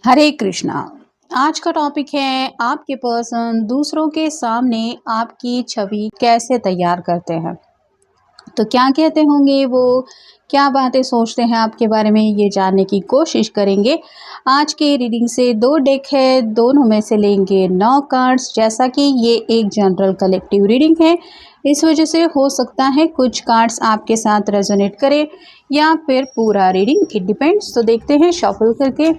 हरे कृष्णा। आज का टॉपिक है आपके पर्सन दूसरों के सामने आपकी छवि कैसे तैयार करते हैं। तो क्या कहते होंगे वो, क्या बातें सोचते हैं आपके बारे में, ये जानने की कोशिश करेंगे। आज के रीडिंग से 2 डेक है, दोनों में से लेंगे 9 कार्ड्स। जैसा कि ये एक जनरल कलेक्टिव रीडिंग है, इस वजह से हो सकता है कुछ कार्ड्स आपके साथ रेजोनेट करे या फिर पूरा रीडिंग, इट डिपेंड्स। तो देखते हैं शफल करके।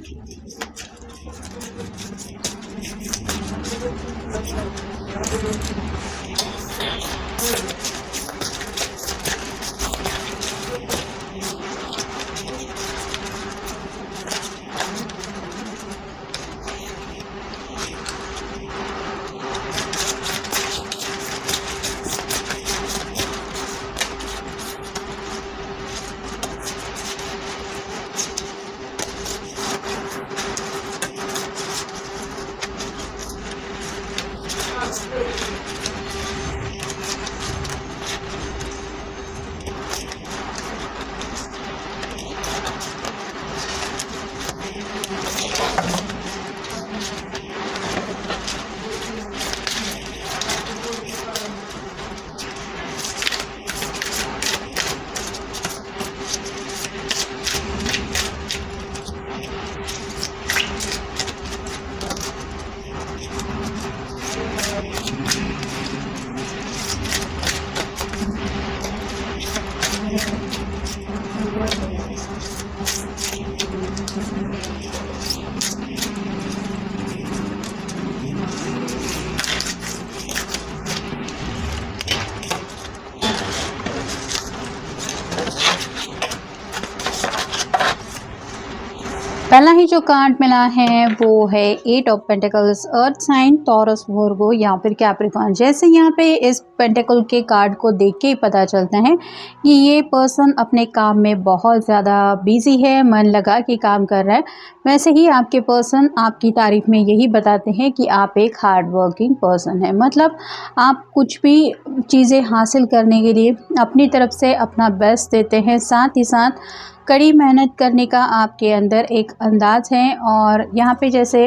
पहला ही जो कार्ड मिला है वो है 8 of pentacles, earth sign, Taurus, Virgo या फिर कैप्रिकॉर्न। जैसे यहाँ पे इस पेंटिकल के कार्ड को देख के ही पता चलता है कि ये पर्सन अपने काम में बहुत ज़्यादा बिजी है, मन लगा के काम कर रहा है। वैसे ही आपके पर्सन आपकी तारीफ में यही बताते हैं कि आप एक हार्ड वर्किंग पर्सन है। मतलब आप कुछ भी चीज़ें हासिल करने के लिए अपनी तरफ से अपना बेस्ट देते हैं, साथ ही साथ कड़ी मेहनत करने का आपके अंदर एक अंदाज़ है। और यहाँ पे जैसे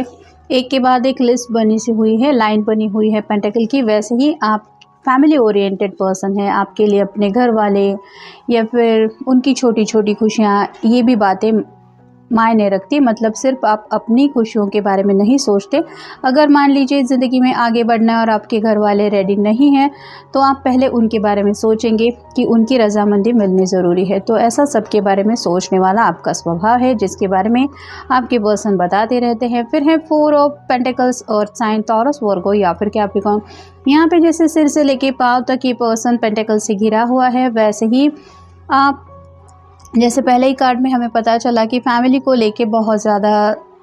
एक के बाद एक लिस्ट बनी सी हुई है, लाइन बनी हुई है पेंटिकल की, वैसे ही आप फैमिली ओरिएंटेड पर्सन है। आपके लिए अपने घर वाले या फिर उनकी छोटी छोटी खुशियाँ, ये भी बातें मायने रखती। मतलब सिर्फ आप अपनी खुशियों के बारे में नहीं सोचते। अगर मान लीजिए ज़िंदगी में आगे बढ़ना है और आपके घर वाले रेडी नहीं हैं, तो आप पहले उनके बारे में सोचेंगे कि उनकी रजामंदी मिलनी ज़रूरी है। तो ऐसा सबके बारे में सोचने वाला आपका स्वभाव है, जिसके बारे में आपके पर्सन बताते रहते हैं। फिर है 4 of pentacles, earth sign, Taurus, Virgo या फिर कैप्रिकॉर्न। यहाँ पे जैसे सिर से लेके पाँव तक ये पर्सन पेंटिकल से घिरा हुआ है, वैसे ही आप जैसे पहले ही कार्ड में हमें पता चला कि फैमिली को लेके बहुत ज़्यादा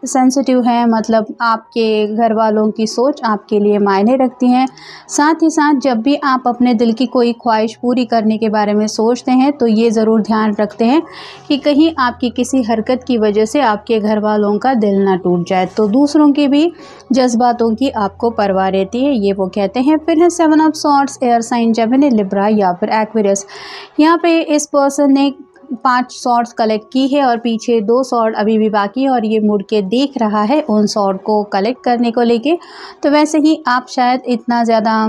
सेंसिटिव है। मतलब आपके घर वालों की सोच आपके लिए मायने रखती हैं। साथ ही साथ जब भी आप अपने दिल की कोई ख्वाहिश पूरी करने के बारे में सोचते हैं तो ये ज़रूर ध्यान रखते हैं कि कहीं आपकी किसी हरकत की वजह से आपके घर वालों का दिल ना टूट जाए। तो दूसरों के भी जज्बातों की आपको परवाह रहती है, ये वो कहते हैं। फिर है 7 of swords, air sign, Gemini, Libra या फिर एक्वेरियस। यहाँ पे इस पर्सन ने 5 सॉर्ड्स कलेक्ट की है और पीछे 2 सॉर्ड अभी भी बाकी है और ये मुड़ के देख रहा है उन सॉर्ड को कलेक्ट करने को लेके। तो वैसे ही आप शायद इतना ज़्यादा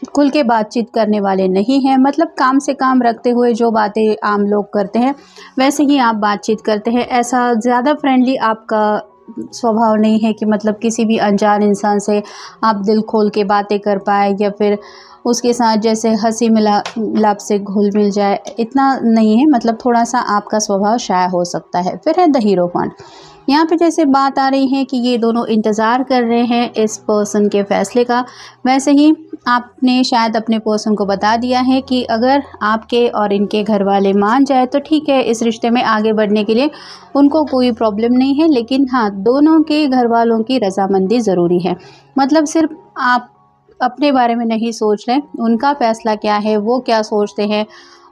खुल के बातचीत करने वाले नहीं हैं। मतलब काम से काम रखते हुए जो बातें आम लोग करते हैं वैसे ही आप बातचीत करते हैं। ऐसा ज़्यादा फ्रेंडली आपका स्वभाव नहीं है कि मतलब किसी भी अनजान इंसान से आप दिल खोल के बातें कर पाए या फिर उसके साथ जैसे हंसी मिलाप से घुल मिल जाए, इतना नहीं है। मतलब थोड़ा सा आपका स्वभाव शाय हो सकता है। फिर है द हीरोफंट। यहाँ पे जैसे बात आ रही है कि ये दोनों इंतज़ार कर रहे हैं इस पर्सन के फ़ैसले का। वैसे ही आपने शायद अपने पर्सन को बता दिया है कि अगर आपके और इनके घर वाले मान जाए तो ठीक है, इस रिश्ते में आगे बढ़ने के लिए उनको कोई प्रॉब्लम नहीं है। लेकिन हाँ, दोनों के घर वालों की रजामंदी ज़रूरी है। मतलब सिर्फ आप अपने बारे में नहीं सोच रहे, उनका फ़ैसला क्या है, वो क्या सोचते हैं,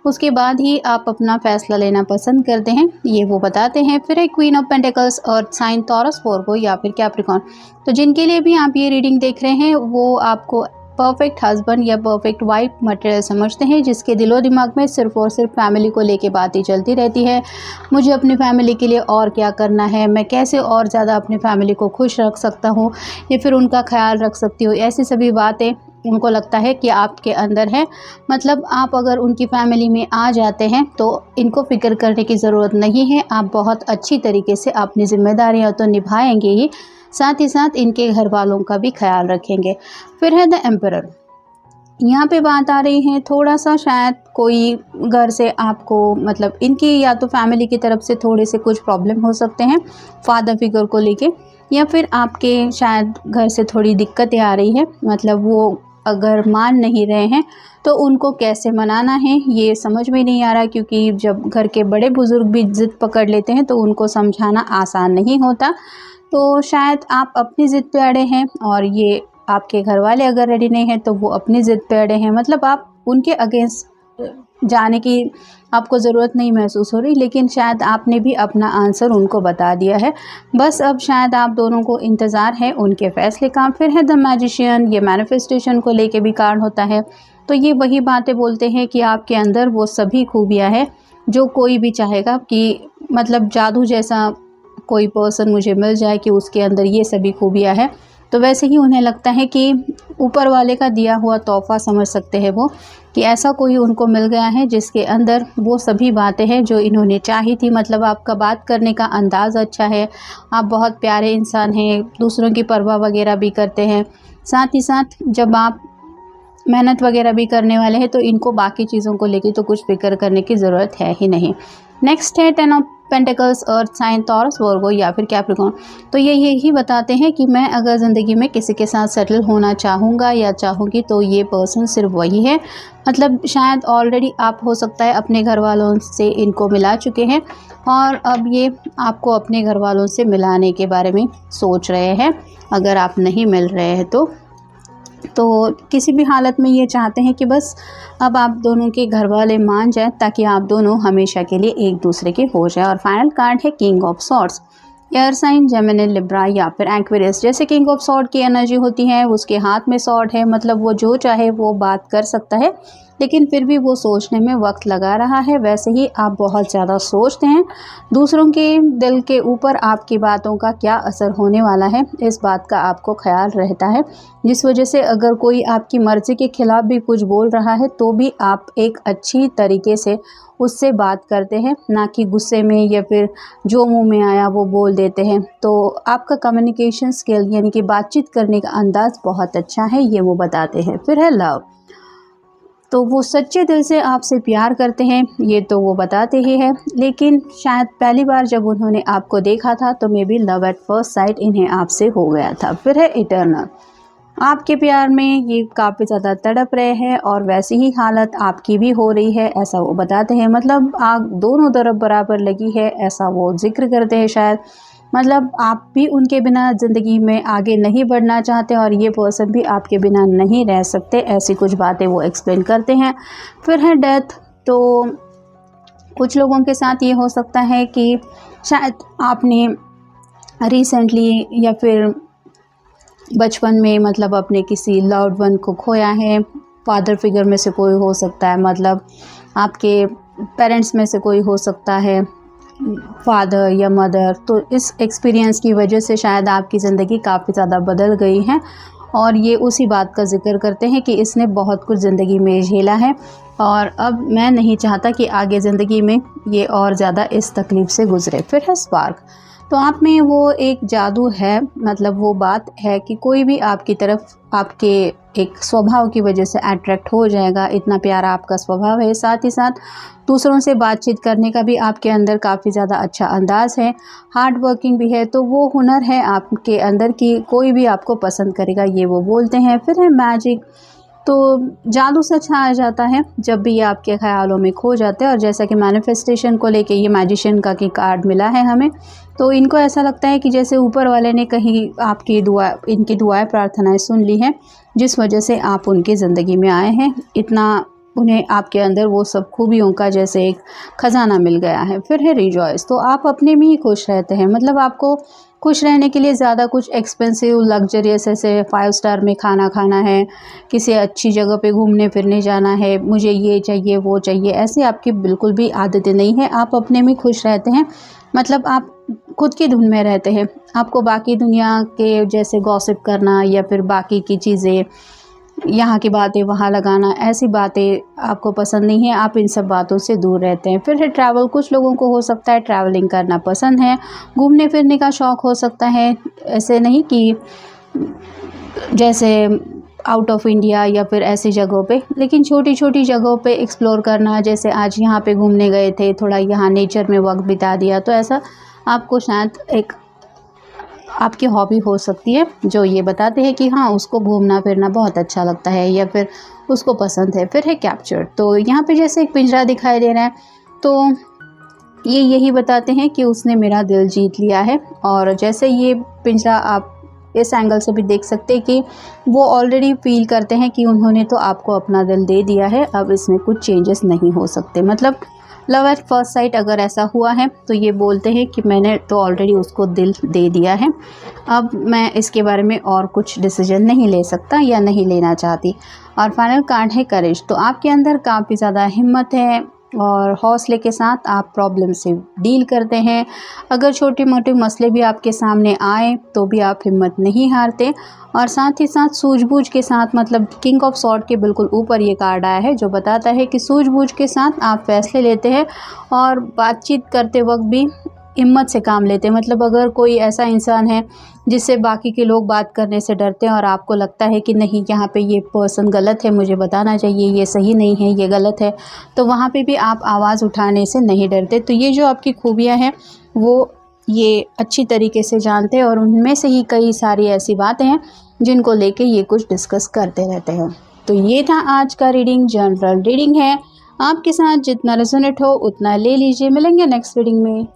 उसके बाद ही आप अपना फ़ैसला लेना पसंद करते हैं, ये वो बताते हैं। फिर है queen of pentacles, earth sign, Taurus, Virgo या फिर कैप्रिकॉर्न। तो जिनके लिए भी आप ये रीडिंग देख रहे हैं वो आपको परफेक्ट हस्बैंड या परफेक्ट वाइफ मटेरियल समझते हैं, जिसके दिलो दिमाग में सिर्फ़ और सिर्फ फैमिली को लेके बातें चलती रहती है। मुझे अपनी फैमिली के लिए और क्या करना है, मैं कैसे और ज़्यादा अपनी फैमिली को खुश रख सकता हूँ या फिर उनका ख्याल रख सकती हूँ, ऐसी सभी बातें उनको लगता है कि आपके अंदर है। मतलब आप अगर उनकी फैमिली में आ जाते हैं तो इनको फ़िक्र करने की ज़रूरत नहीं है। आप बहुत अच्छी तरीके से अपनी ज़िम्मेदारियाँ तो निभाएंगे ही, साथ ही साथ इनके घर वालों का भी ख्याल रखेंगे। फिर है द एम्परर। यहाँ पे बात आ रही है थोड़ा सा शायद कोई घर से आपको मतलब इनकी या तो फैमिली की तरफ से थोड़े से कुछ प्रॉब्लम हो सकते हैं फादर फिगर को लेके, या फिर आपके शायद घर से थोड़ी दिक्कतें आ रही है। मतलब वो अगर मान नहीं रहे हैं तो उनको कैसे मनाना है ये समझ में नहीं आ रहा, क्योंकि जब घर के बड़े बुज़ुर्ग भी ज़िद पकड़ लेते हैं तो उनको समझाना आसान नहीं होता। तो शायद आप अपनी ज़िद पे अड़े हैं और ये आपके घर वाले अगर रेडी नहीं हैं तो वो अपनी ज़िद पे अड़े हैं। मतलब आप उनके अगेंस्ट जाने की आपको ज़रूरत नहीं महसूस हो रही, लेकिन शायद आपने भी अपना आंसर उनको बता दिया है। बस अब शायद आप दोनों को इंतज़ार है उनके फ़ैसले का। फिर है द मैजिशियन। ये मैनिफेस्टेशन को लेके भी कार्ड होता है। तो ये वही बातें बोलते हैं कि आपके अंदर वो सभी खूबियाँ हैं जो कोई भी चाहेगा कि मतलब जादू जैसा कोई पर्सन मुझे मिल जाए कि उसके अंदर ये सभी खूबियाँ हैं। तो वैसे ही उन्हें लगता है कि ऊपर वाले का दिया हुआ तोहफ़ा समझ सकते हैं वो, कि ऐसा कोई उनको मिल गया है जिसके अंदर वो सभी बातें हैं जो इन्होंने चाही थी। मतलब आपका बात करने का अंदाज़ अच्छा है, आप बहुत प्यारे इंसान हैं, दूसरों की परवाह वगैरह भी करते हैं। साथ ही साथ जब आप मेहनत वगैरह भी करने वाले हैं तो इनको बाकी चीज़ों को लेके तो कुछ फ़िक्र करने की ज़रूरत है ही नहीं। नेक्स्ट है 10 of pentacles, earth sign, Taurus, Virgo या फिर कैप्रिकॉर्न। तो ये यही बताते हैं कि मैं अगर ज़िंदगी में किसी के साथ सेटल होना चाहूँगा या चाहूँगी तो ये पर्सन सिर्फ वही है। मतलब शायद ऑलरेडी आप हो सकता है अपने घर वालों से इनको मिला चुके हैं और अब ये आपको अपने घर वालों से मिलाने के बारे में सोच रहे हैं। अगर आप नहीं मिल रहे हैं तो किसी भी हालत में ये चाहते हैं कि बस अब आप दोनों के घर वाले मान जाएं ताकि आप दोनों हमेशा के लिए एक दूसरे के हो जाए। और फाइनल कार्ड है king of swords. Air sign, Gemini, Libra या फिर एक्वेरियस। जैसे किंग ऑफ सॉर्ड की एनर्जी होती है, उसके हाथ में सॉर्ड है, मतलब वो जो चाहे वो बात कर सकता है, लेकिन फिर भी वो सोचने में वक्त लगा रहा है। वैसे ही आप बहुत ज़्यादा सोचते हैं, दूसरों के दिल के ऊपर आपकी बातों का क्या असर होने वाला है इस बात का आपको ख्याल रहता है, जिस वजह से अगर कोई आपकी मर्ज़ी के ख़िलाफ़ भी कुछ बोल रहा है तो भी आप एक अच्छी तरीके से उससे बात करते हैं, ना कि गुस्से में या फिर जो मुंह में आया वो बोल देते हैं। तो आपका कम्युनिकेशन स्किल यानी कि बातचीत करने का अंदाज़ बहुत अच्छा है, ये वो बताते हैं। फिर है लव। तो वो सच्चे दिल से आपसे प्यार करते हैं, ये तो वो बताते ही हैं, लेकिन शायद पहली बार जब उन्होंने आपको देखा था तो may be love at first sight इन्हें आपसे हो गया था। फिर है इटर्नल। आपके प्यार में ये काफ़ी ज़्यादा तड़प रहे हैं और वैसी ही हालत आपकी भी हो रही है, ऐसा वो बताते हैं। मतलब आग दोनों तरफ बराबर लगी है, ऐसा वो जिक्र करते हैं शायद। मतलब आप भी उनके बिना ज़िंदगी में आगे नहीं बढ़ना चाहते और ये पर्सन भी आपके बिना नहीं रह सकते, ऐसी कुछ बातें वो एक्सप्लेन करते हैं। फिर है डेथ। तो कुछ लोगों के साथ ये हो सकता है कि शायद आपने रिसेंटली या फिर बचपन में मतलब अपने किसी लव्ड वन को खोया है। फादर फिगर में से कोई हो सकता है, मतलब आपके पेरेंट्स में से कोई हो सकता है, फादर या मदर। तो इस एक्सपीरियंस की वजह से शायद आपकी ज़िंदगी काफ़ी ज़्यादा बदल गई है और ये उसी बात का जिक्र करते हैं कि इसने बहुत कुछ ज़िंदगी में झेला है और अब मैं नहीं चाहता कि आगे ज़िंदगी में ये और ज़्यादा इस तकलीफ़ से गुज़रे। फिर है स्पार्क। तो आप में वो एक जादू है, मतलब वो बात है कि कोई भी आपकी तरफ आपके एक स्वभाव की वजह से अट्रैक्ट हो जाएगा, इतना प्यारा आपका स्वभाव है। साथ ही साथ दूसरों से बातचीत करने का भी आपके अंदर काफ़ी ज़्यादा अच्छा अंदाज़ है, हार्ड वर्किंग भी है, तो वो हुनर है आपके अंदर कि कोई भी आपको पसंद करेगा, ये वो बोलते हैं। फिर है मैजिक। तो जादू सच आ जाता है जब भी ये आपके ख़्यालों में खो जाते हैं और जैसा कि मैनिफेस्टेशन को लेके ये मैजिशियन का की कार्ड मिला है हमें, तो इनको ऐसा लगता है कि जैसे ऊपर वाले ने कहीं आपकी दुआ इनकी दुआएं प्रार्थनाएं सुन ली हैं, जिस वजह से आप उनकी ज़िंदगी में आए हैं। इतना उन्हें आपके अंदर वो सब खूबियों का जैसे एक ख़जाना मिल गया है। फिर है रिजॉइस। तो आप अपने में ही खुश रहते हैं, मतलब आपको खुश रहने के लिए ज़्यादा कुछ एक्सपेंसिव लग्जरियस ऐसे 5 स्टार में खाना खाना है, किसी अच्छी जगह पे घूमने फिरने जाना है, मुझे ये चाहिए वो चाहिए, ऐसी आपकी बिल्कुल भी आदतें नहीं हैं। आप अपने में खुश रहते हैं, मतलब आप खुद की धुन में रहते हैं। आपको बाकी दुनिया के जैसे गॉसिप करना या फिर बाकी की चीज़ें, यहाँ की बातें वहाँ लगाना, ऐसी बातें आपको पसंद नहीं है। आप इन सब बातों से दूर रहते हैं। फिर है ट्रैवल, कुछ लोगों को हो सकता है ट्रैवलिंग करना पसंद है, घूमने फिरने का शौक़ हो सकता है। ऐसे नहीं कि जैसे आउट ऑफ इंडिया या फिर ऐसी जगहों पे, लेकिन छोटी छोटी जगहों पे एक्सप्लोर करना, जैसे आज यहाँ पे घूमने गए थे, थोड़ा यहाँ नेचर में वक्त बिता दिया, तो ऐसा आपको शायद एक आपकी हॉबी हो सकती है जो ये बताते हैं कि हाँ उसको घूमना फिरना बहुत अच्छा लगता है या फिर उसको पसंद है। फिर है कैप्चर, तो यहाँ पे जैसे एक पिंजरा दिखाई दे रहा है, तो ये यही बताते हैं कि उसने मेरा दिल जीत लिया है। और जैसे ये पिंजरा आप इस एंगल से भी देख सकते हैं कि वो ऑलरेडी फील करते हैं कि उन्होंने तो आपको अपना दिल दे दिया है, अब इसमें कुछ चेंजेस नहीं हो सकते। मतलब लव एट फर्स्ट साइट अगर ऐसा हुआ है तो ये बोलते हैं कि मैंने तो ऑलरेडी उसको दिल दे दिया है, अब मैं इसके बारे में और कुछ डिसीजन नहीं ले सकता या नहीं लेना चाहती। और फाइनल कार्ड है करेज, तो आपके अंदर काफ़ी ज़्यादा हिम्मत है और हौसले के साथ आप प्रॉब्लम से डील करते हैं। अगर छोटे मोटे मसले भी आपके सामने आए तो भी आप हिम्मत नहीं हारते, और साथ ही साथ सूझबूझ के साथ, मतलब किंग ऑफ सॉर्ड के बिल्कुल ऊपर ये कार्ड आया है जो बताता है कि सूझबूझ के साथ आप फैसले लेते हैं और बातचीत करते वक्त भी हिम्मत से काम लेते हैं। मतलब अगर कोई ऐसा इंसान है जिससे बाकी के लोग बात करने से डरते हैं और आपको लगता है कि नहीं यहाँ पे ये पर्सन गलत है, मुझे बताना चाहिए, ये सही नहीं है, ये गलत है, तो वहाँ पे भी आप आवाज़ उठाने से नहीं डरते। तो ये जो आपकी खूबियाँ हैं वो ये अच्छी तरीके से जानते हैं, और उनमें से ही कई सारी ऐसी बातें हैं जिनको लेके ये कुछ डिस्कस करते रहते हैं। तो ये था आज का रीडिंग, जनरल रीडिंग है, आपके साथ जितना रेजोनेट हो उतना ले लीजिए। मिलेंगे नेक्स्ट रीडिंग में।